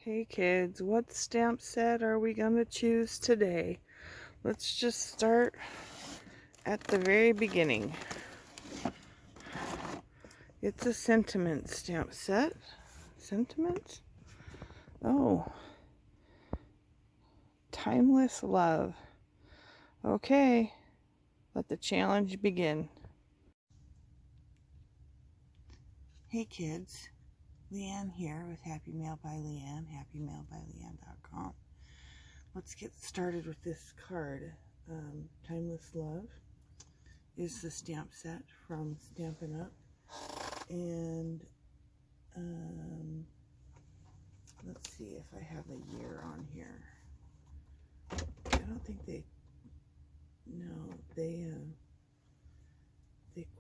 Hey kids, what stamp set are we going to choose today? Let's just start at the very beginning. It's a sentiment stamp set. Sentiment? Oh. Timeless love. Okay, let the challenge begin. Hey kids, LeAnne here with Happy Mail by LeAnne, happymailbyleanne.com. Let's get started with this card. Timeless Love is the stamp set from Stampin' Up. And let's see if I have a year on here. I don't think they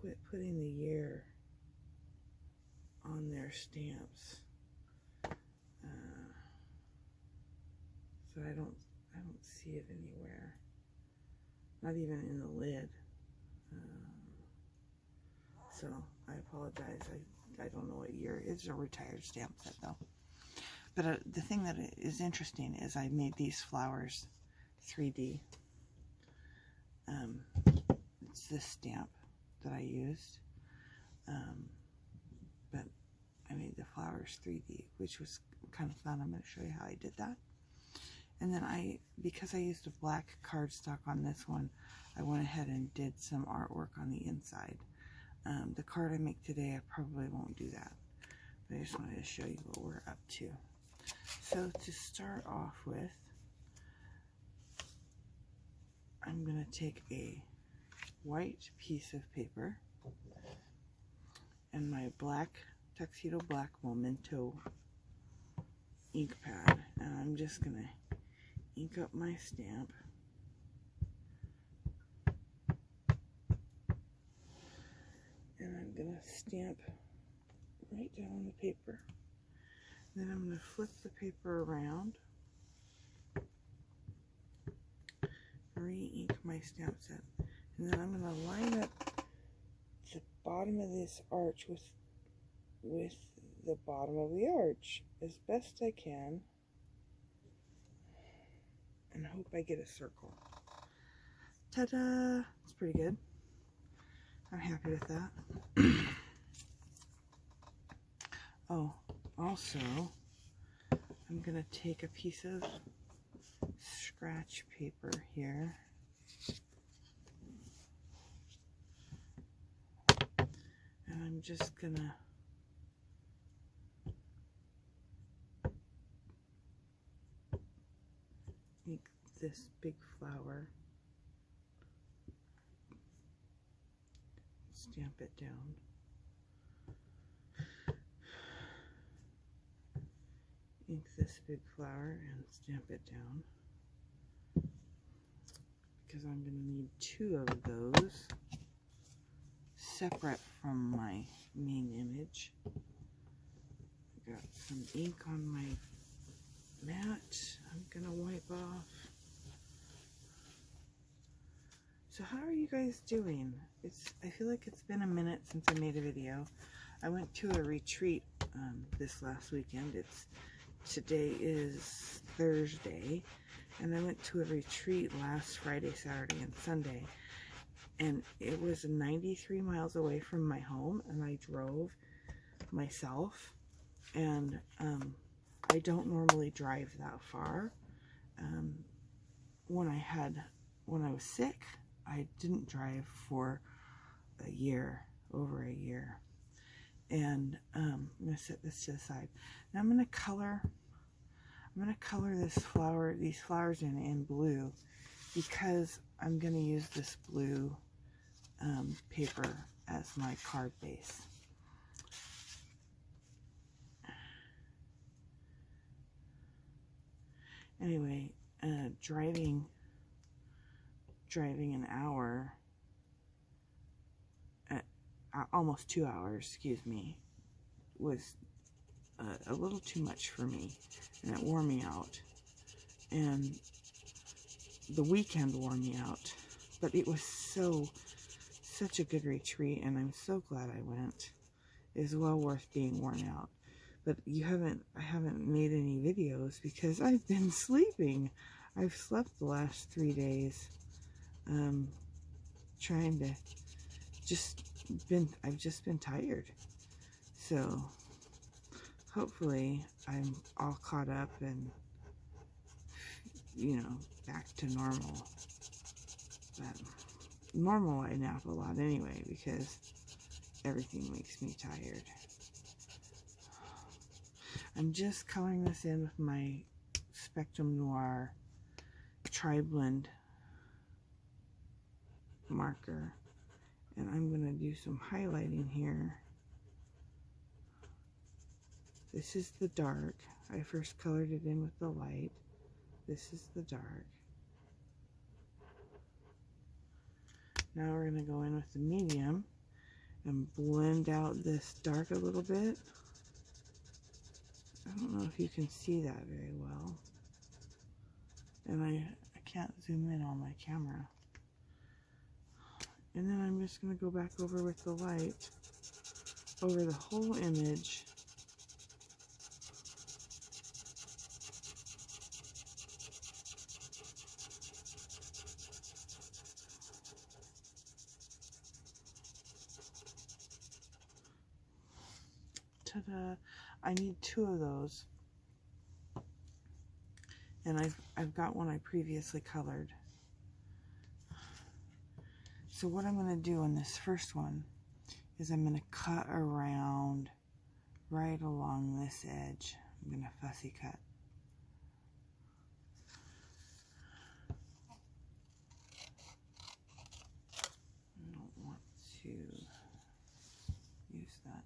quit putting the year on their stamps. So I don't see it anywhere. Not even in the lid. So I apologize. I don't know what year. It's a retired stamp set though. But the thing that is interesting is I made these flowers 3D. It's this stamp that I used. But I made the flowers 3D, which was kind of fun. I'm going to show you how I did that. And then because I used a black cardstock on this one, I went ahead and did some artwork on the inside. The card I make today, I probably won't do that. But I just wanted to show you what we're up to. So to start off with, I'm going to take a white piece of paper and my tuxedo black Memento Ink Pad, and I'm just going to ink up my stamp. And I'm going to stamp right down on the paper. Then I'm going to flip the paper around, re-ink my stamp set, and then I'm going to line up the bottom of this arch with the bottom of the arch as best I can, and hope I get a circle. Ta-da! It's pretty good. I'm happy with that. Oh, also, I'm going to take a piece of scratch paper here. And I'm just going to make this big flower. Stamp it down. Ink this big flower and stamp it down, because I'm going to need 2 of those separate from my main image. I got some ink on my mat I'm going to wipe off. So how are you guys doing? I feel like it's been a minute since I made a video. I went to a retreat this last weekend. Today is Thursday, and I went to a retreat last Friday, Saturday, and Sunday, and it was 93 miles away from my home, and I drove myself, and I don't normally drive that far. When I was sick, I didn't drive for a year, over a year. And I'm going to set this to the side. Now I'm going to color these flowers in blue, because I'm going to use this blue paper as my card base. Anyway, driving an hour, almost 2 hours, excuse me, was a little too much for me, and it wore me out, and the weekend wore me out. But it was such a good retreat, and I'm so glad I went. It was well worth being worn out. but I haven't made any videos because I've been sleeping. I've slept the last 3 days. Trying to I've just been tired. So hopefully I'm all caught up and, you know, back to normal. But normal, I nap a lot anyway because everything makes me tired. I'm just coloring this in with my Spectrum Noir Tri-Blend marker, and I'm going to do some highlighting here. This is the dark. I first colored it in with the light. This is the dark. Now we're going to go in with the medium and blend out this dark a little bit. I don't know if you can see that very well. And I can't zoom in on my camera. And then I'm just going to go back over with the light over the whole image. Ta-da! I need 2 of those. And I've got one I previously colored. So what I'm going to do on this first one is I'm going to cut around right along this edge. I'm going to fussy cut. I don't want to use that.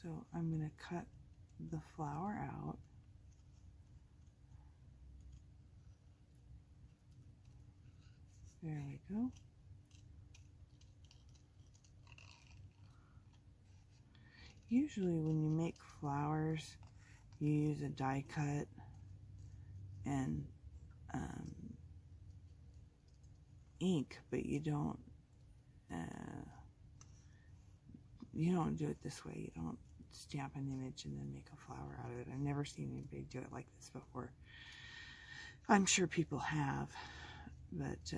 So I'm going to cut the flower out. There we go. Usually when you make flowers, you use a die cut and ink, but you don't do it this way. You don't stamp an image and then make a flower out of it. I've never seen anybody do it like this before. I'm sure people have, but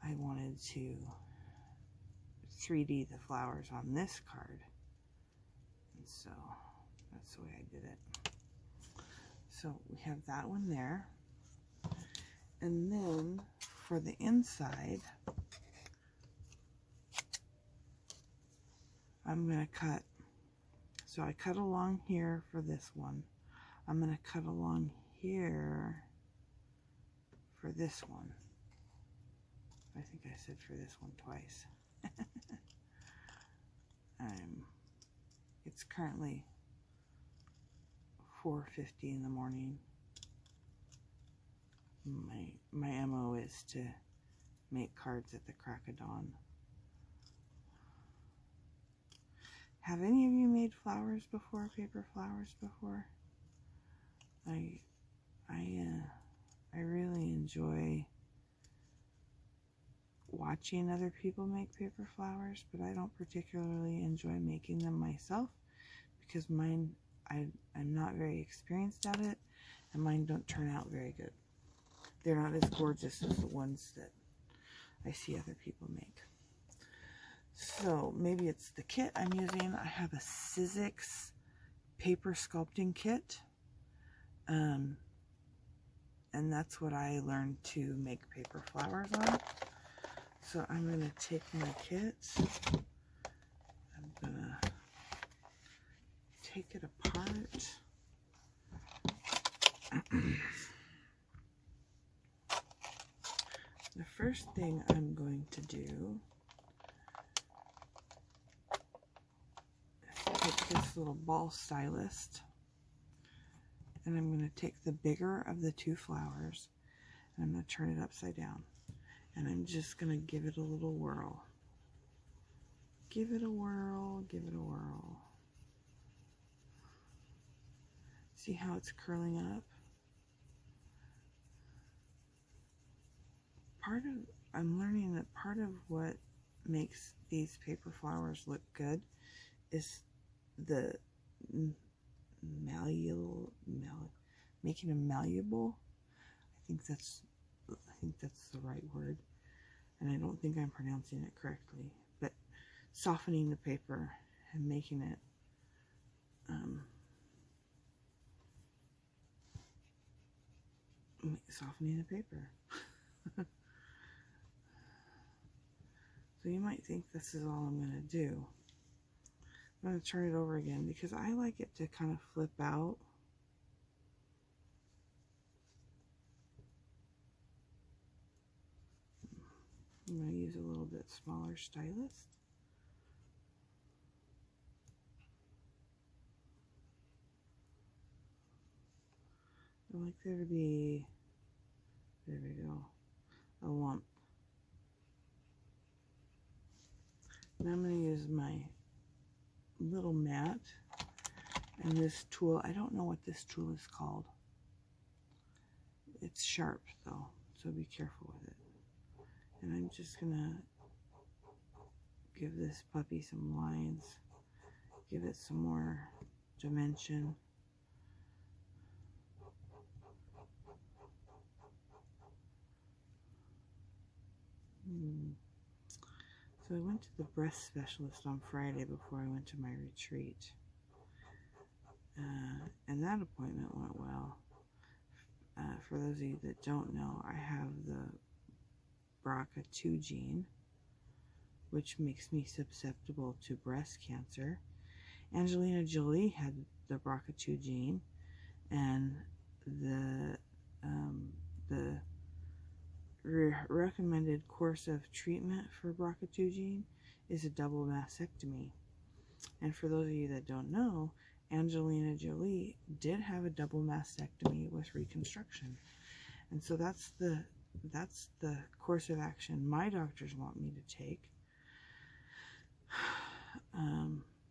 I wanted to 3D the flowers on this card, and so that's the way I did it. So we have that one there, and then for the inside, I'm going to cut. So I cut along here for this one. I'm going to cut along here for this one. I think I said for this one twice. It's currently 4:50 in the morning. My MO is to make cards at the crack of dawn. Have any of you made flowers before, paper flowers before? I really enjoy watching other people make paper flowers, but I don't particularly enjoy making them myself because mine, I'm not very experienced at it, and mine don't turn out very good. They're not as gorgeous as the ones that I see other people make. So maybe it's the kit I'm using. I have a Sizzix paper sculpting kit, and that's what I learned to make paper flowers on. So I'm going to take my kit, I'm going to take it apart. The first thing I'm going to do is take this little ball stylist, and I'm going to take the bigger of the 2 flowers, and I'm going to turn it upside down. And I'm just going to give it a little whirl. Give it a whirl, give it a whirl. See how it's curling up? I'm learning that part of what makes these paper flowers look good is the making them malleable. I think that's the right word, and I don't think I'm pronouncing it correctly, but softening the paper and making it softening the paper. So you might think this is all I'm going to do. I'm going to turn it over again because I like it to kind of flip out. I'm going to use a little bit smaller stylus. I like there to be, there we go, a lump. Now I'm going to use my little mat and this tool. I don't know what this tool is called. It's sharp though, so be careful with it. And I'm just going to give this puppy some lines, give it some more dimension. So I went to the breast specialist on Friday before I went to my retreat. And that appointment went well. For those of you that don't know, I have the BRCA2 gene, which makes me susceptible to breast cancer. Angelina Jolie had the BRCA2 gene, and the recommended course of treatment for BRCA2 gene is a double mastectomy. And for those of you that don't know, Angelina Jolie did have a double mastectomy with reconstruction. And so that's the course of action my doctors want me to take.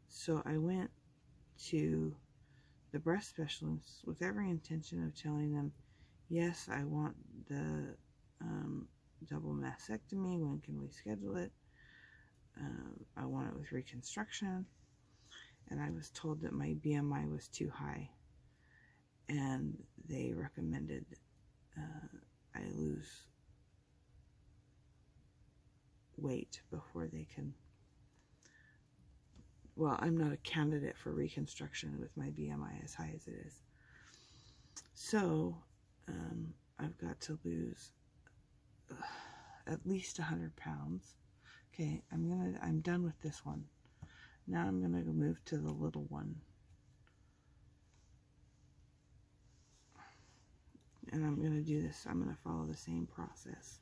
So I went to the breast specialist with every intention of telling them, yes, I want the double mastectomy. When can we schedule it? I want it with reconstruction. And I was told that my BMI was too high, and they recommended I lose weight before they can. Well, I'm not a candidate for reconstruction with my BMI as high as it is. So I've got to lose at least 100 pounds. Okay, I'm done with this one. Now I'm gonna go move to the little one. And I'm gonna do this. I'm gonna follow the same process.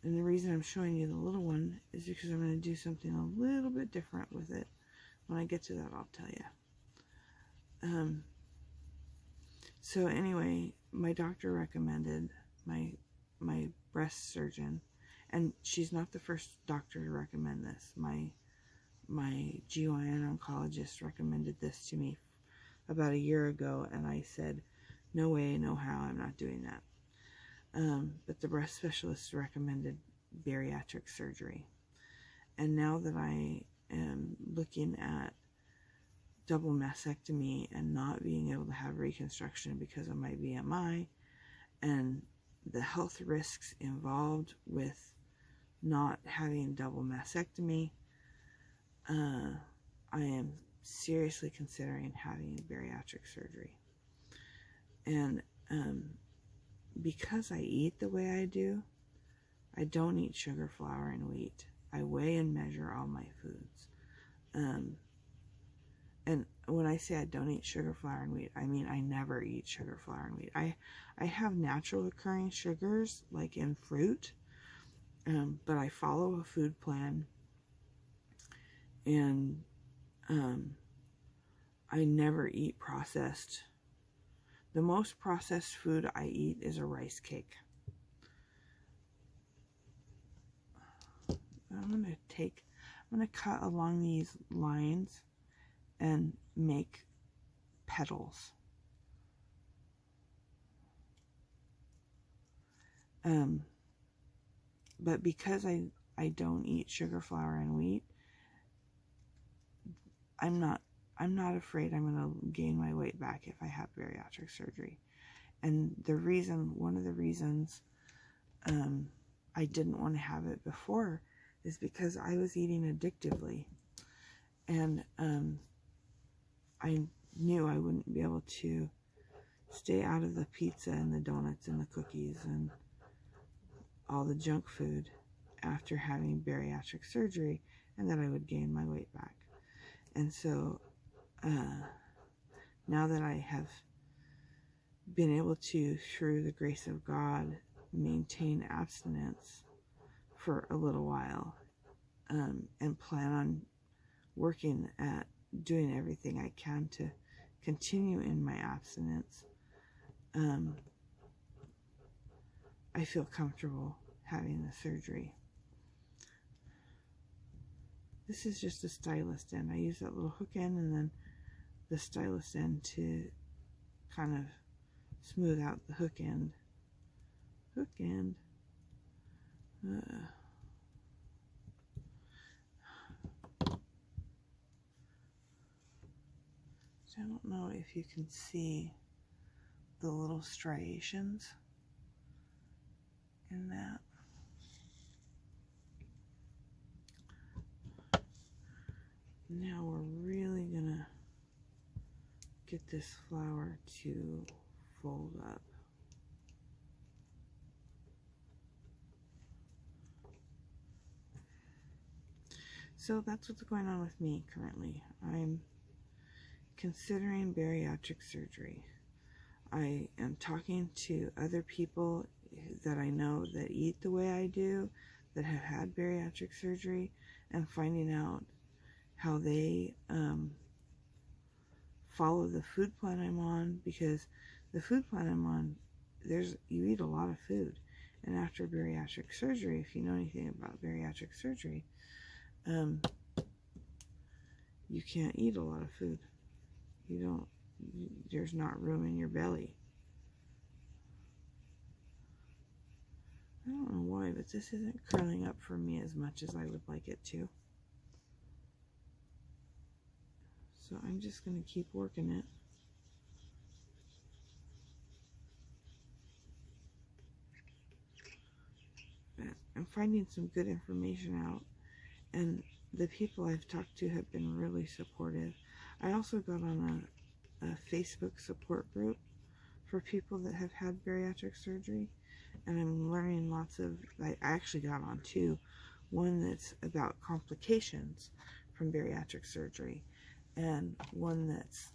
And the reason I'm showing you the little one is because I'm gonna do something a little bit different with it. When I get to that, I'll tell you. So anyway, my doctor recommended, my breast surgeon, and she's not the first doctor to recommend this. My GYN oncologist recommended this to me about a year ago, and I said, no way, no how, I'm not doing that. But the breast specialist recommended bariatric surgery. And now that I am looking at double mastectomy and not being able to have reconstruction because of my BMI and the health risks involved with not having double mastectomy, I am seriously considering having bariatric surgery. And because I eat the way I do, I don't eat sugar, flour, and wheat. I weigh and measure all my foods. And when I say I don't eat sugar, flour, and wheat, I mean I never eat sugar, flour, and wheat. I have natural occurring sugars, like in fruit, but I follow a food plan, and I never eat processed. The most processed food I eat is a rice cake. I'm going to cut along these lines and make petals. But because I don't eat sugar, flour, and wheat, I'm not afraid I'm going to gain my weight back if I have bariatric surgery. And one of the reasons I didn't want to have it before is because I was eating addictively. And I knew I wouldn't be able to stay out of the pizza and the donuts and the cookies and all the junk food after having bariatric surgery, and that I would gain my weight back. And so now that I have been able to, through the grace of God, maintain abstinence for a little while, and plan on working at doing everything I can to continue in my abstinence, I feel comfortable having the surgery. This is just a stylus end. I use that little hook end and then the stylus end to kind of smooth out the hook end. Hook end. So I don't know if you can see the little striations in that. Now we're really gonna get this flower to fold up. So that's what's going on with me currently. I'm considering bariatric surgery. I am talking to other people that I know that eat the way I do, that have had bariatric surgery, and finding out how they follow the food plan I'm on, because the food plan I'm on, you eat a lot of food. And after bariatric surgery, if you know anything about bariatric surgery, you can't eat a lot of food. There's not room in your belly. I don't know why, but this isn't curling up for me as much as I would like it to. So I'm just going to keep working it. I'm finding some good information out, and the people I've talked to have been really supportive. I also got on a Facebook support group for people that have had bariatric surgery, and I'm learning lots of, I actually got on two. One that's about complications from bariatric surgery, and one that's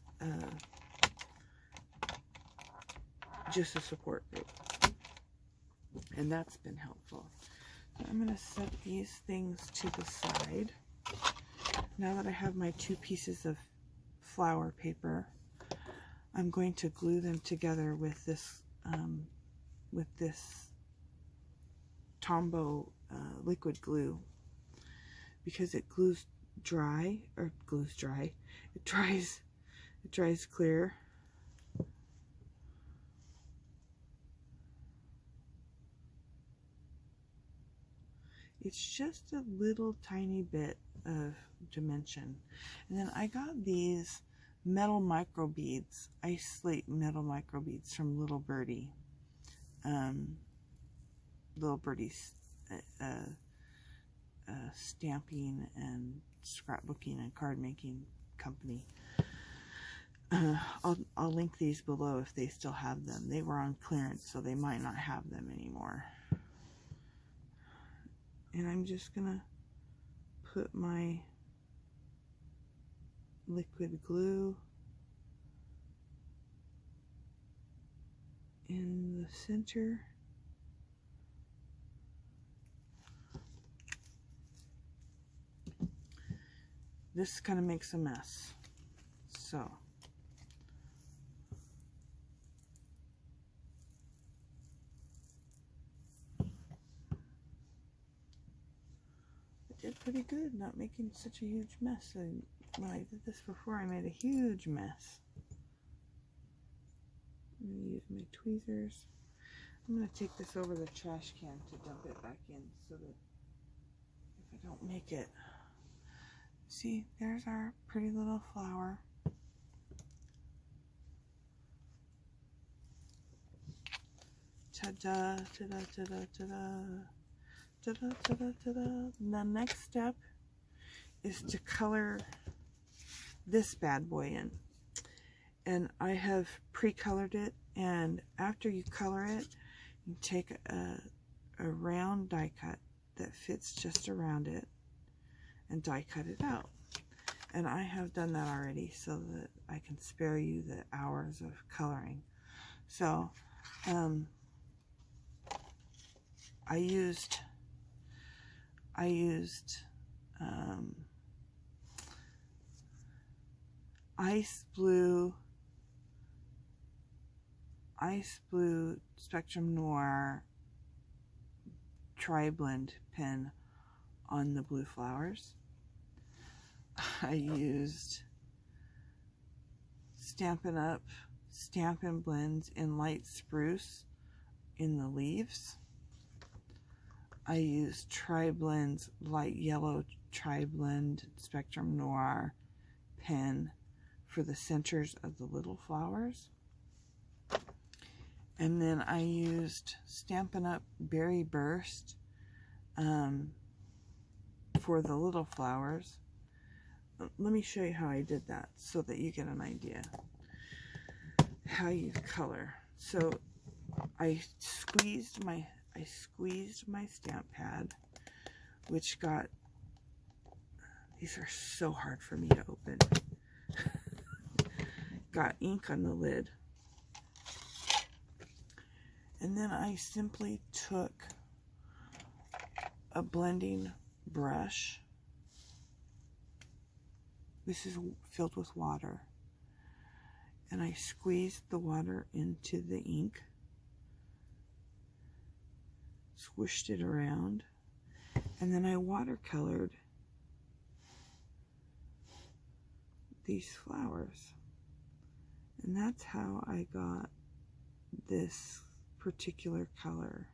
just a support group, and that's been helpful. So I'm going to set these things to the side. Now that I have my two pieces of flower paper, I'm going to glue them together with this Tombow liquid glue, because it glues dry, or glues dry, it dries clear. It's just a little tiny bit of dimension. And then I got these metal micro beads, ice slate metal micro beads from Little Birdie. Little Birdie's stamping and scrapbooking and card making company. I'll link these below if they still have them. They were on clearance, so they might not have them anymore. And I'm just gonna put my liquid glue in the center. This kind of makes a mess, so I did pretty good not making such a huge mess. And when I did this before, I made a huge mess. I'm going to use my tweezers. I'm going to take this over the trash can to dump it back in, so that if I don't make it See, there's our pretty little flower. Ta-da, ta-da, ta-da, ta-da, ta-da, ta-da, ta-da. The next step is to color this bad boy in. And I have pre-colored it, and after you color it, you take a round die cut that fits just around it and die cut it out. And I have done that already so that I can spare you the hours of coloring. So I used ice blue Spectrum Noir tri-blend pen on the blue flowers. I used Stampin' Up! Stampin' Blends in light spruce in the leaves. I used Tri-Blend's light yellow Tri-Blend Spectrum Noir pen for the centers of the little flowers. And then I used Stampin' Up! Berry Burst for the little flowers. Let me show you how I did that so that you get an idea how you color. So I squeezed my stamp pad, which got, these are so hard for me to open, got ink on the lid. And then I simply took a blending brush. This is filled with water. And I squeezed the water into the ink, swished it around, and then I watercolored these flowers. And that's how I got this particular color.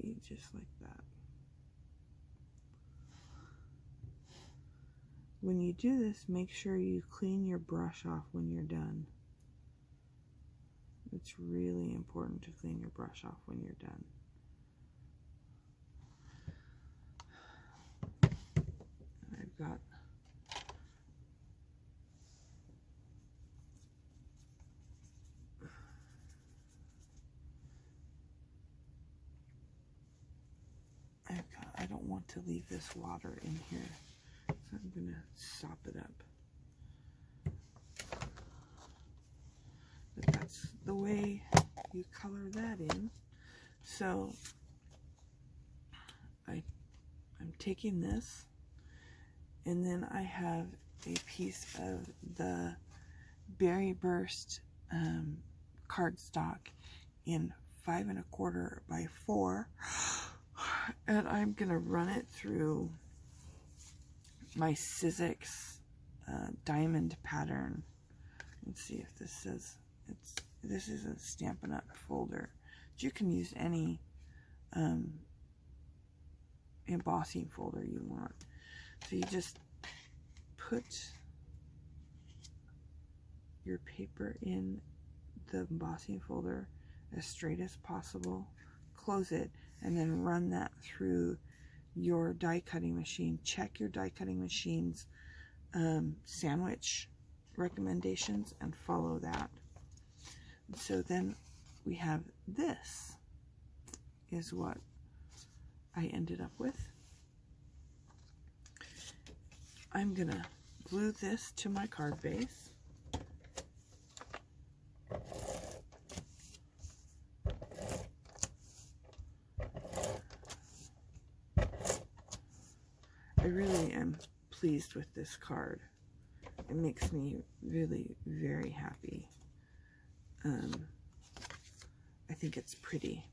See, just like that. When you do this, make sure you clean your brush off when you're done. It's really important to clean your brush off when you're done. I've got I don't want to leave this water in here, so I'm going to sop it up. But that's the way you color that in. So I'm taking this, and then I have a piece of the Berry Burst cardstock in 5 1/4 by 4. And I'm going to run it through my Sizzix diamond pattern. Let's see if this says, this is a Stampin' Up! Folder. But you can use any embossing folder you want. So you just put your paper in the embossing folder as straight as possible, close it, and then run that through your die cutting machine. Check your die cutting machine's sandwich recommendations and follow that. So then we have this is what I ended up with. I'm gonna glue this to my card base. I really am pleased with this card. It makes me really very happy. I think it's pretty.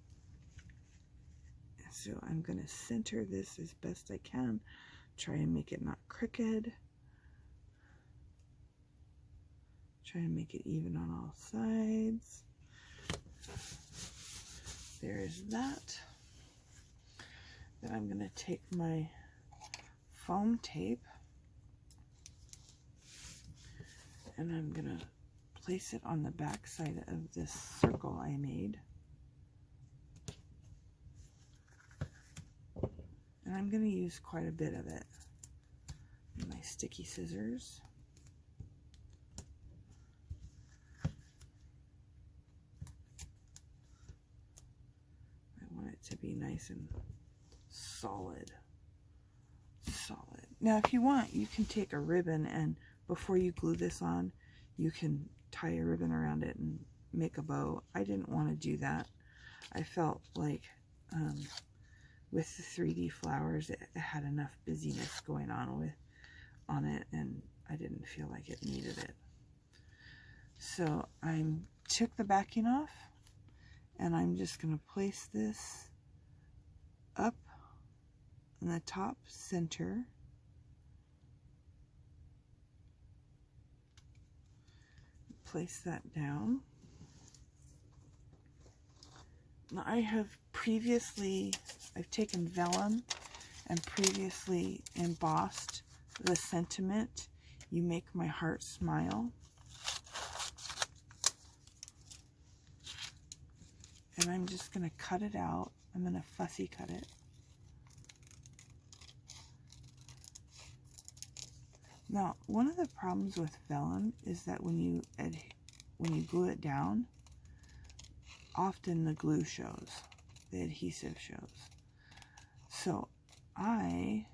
So I'm going to center this as best I can. Try and make it not crooked. Try and make it even on all sides. There's that. Then I'm going to take my foam tape and I'm going to place it on the back side of this circle I made. And I'm going to use quite a bit of it. My sticky scissors. I want it to be nice and solid. Now if you want, you can take a ribbon and before you glue this on, you can tie a ribbon around it and make a bow. I didn't want to do that. I felt like with the 3D flowers, it had enough busyness going on it, and I didn't feel like it needed it. So I took the backing off, and I'm just going to place this up in the top center. Place that down. Now I've taken vellum and previously embossed the sentiment, "You make my heart smile." And I'm just going to cut it out. I'm going to fussy cut it. Now, one of the problems with vellum is that when you glue it down, often the glue shows, the adhesive shows. So I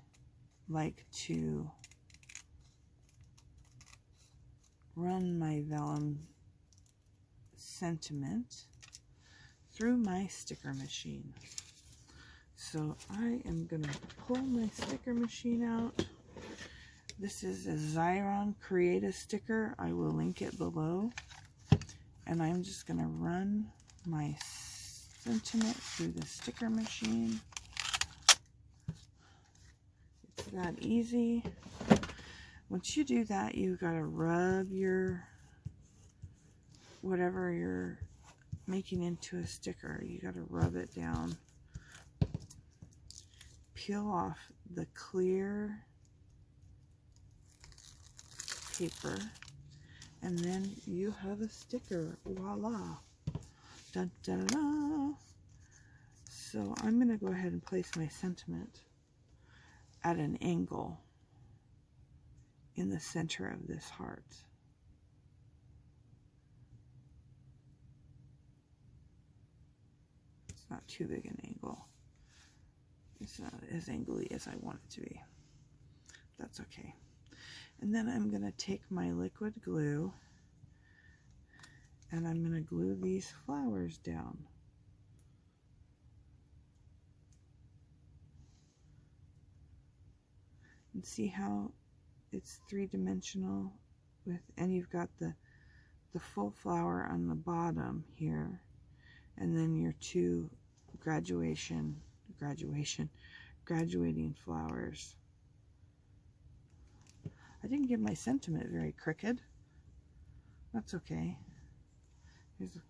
like to run my vellum sentiment through my sticker machine. So I am going to pull my sticker machine out. This is a Xyron Creative sticker. I will link it below. And I'm just going to run my sentiment through the sticker machine. It's that easy. Once you do that, you got to rub your whatever you're making into a sticker. You got to rub it down. Peel off the clear paper, and then you have a sticker. Voila! Dun, dun, dun. So I'm going to go ahead and place my sentiment at an angle in the center of this heart. It's not too big an angle. It's not as angly as I want it to be. That's okay. And then I'm going to take my liquid glue and I'm going to glue these flowers down. And see how it's three-dimensional and you've got the full flower on the bottom here, and then your two graduating flowers. I didn't get my sentiment very crooked. That's okay. Here's a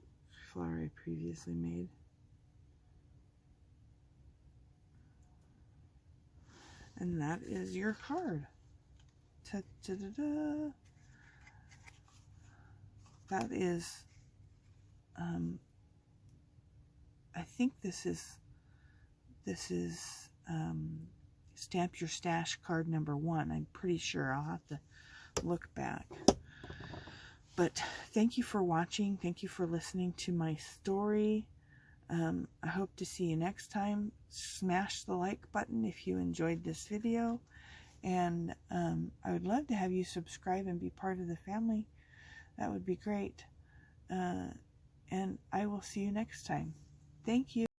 flower I previously made. And that is your card. Ta-da-da-da. That is, I think this is Stamp Your Stash card number 1. I'm pretty sure. I'll have to look back. But thank you for watching. Thank you for listening to my story. I hope to see you next time. Smash the like button if you enjoyed this video. And I would love to have you subscribe and be part of the family. That would be great. And I will see you next time. Thank you.